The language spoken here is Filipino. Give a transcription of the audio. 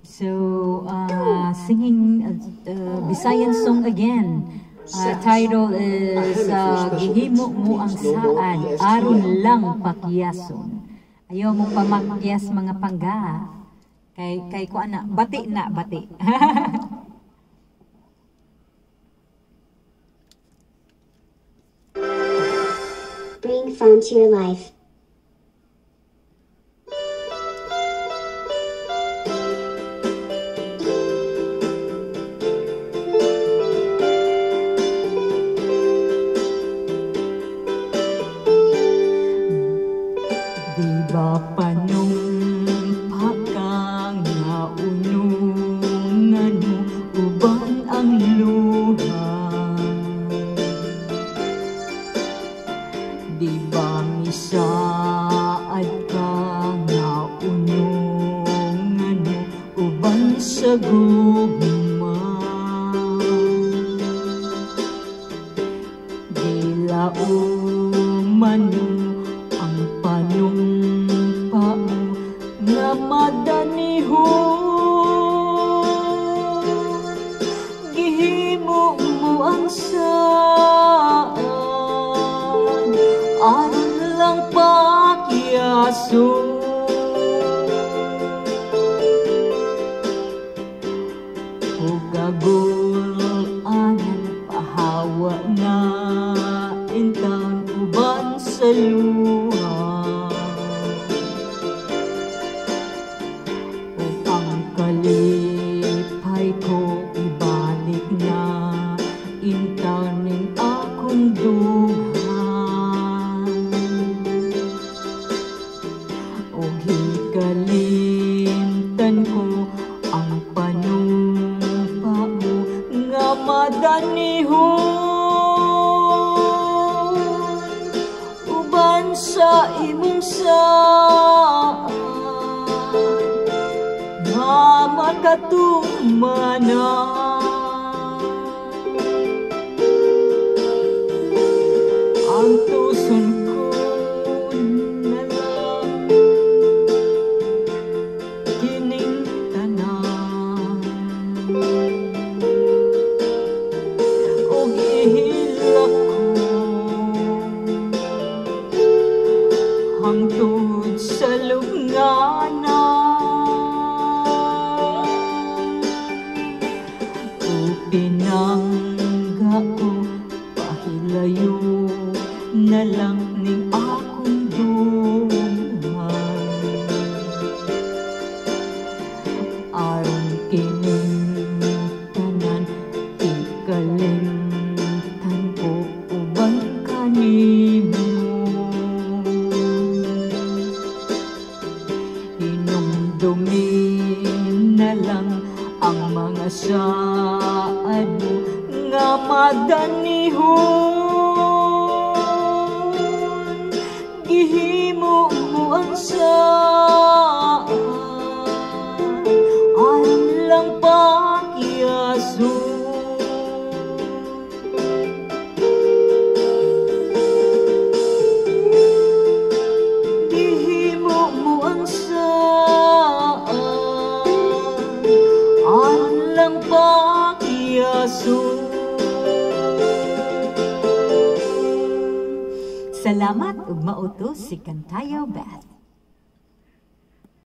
So, singing Visayan song again. Title is Gihimo mo ang saan, aron lang pakyason. Ayaw mo pamakyas mga pangga. Kay ko ana, bati na, bati. Bring fun to your life. Diba panumpa kang naunungan mo, uban ang luha? Diba misaad kang naunungan mo, uban sa gugma? Dilauman mo ang panumpa mo nga madanihon. Gihimo mo ang saan, aron lang pakyason. Hugagol-anan pahawa na intan uban sa luha. Kalipay ko ibalik na intanin akong dughan. O hikalimtan ko ang panumpa mo nga madanihon, uban sa imong saan na makatumanan. Ang tuson ko na lang kining tanan, o gihilak ko hangtod sa lugnanan. Pinangga ko pahilayo na lang ning akong duman, aron kining tanan ikalimtan ko ubang kanimo. Hinumdumin na lang ang mga saan mo nga madanihon. Gihimo mo ang saan, aron lang pakyason. Gihimo mo ang saan, aron lang pakyason. Salamat ug mautos si Kantayaw Beth.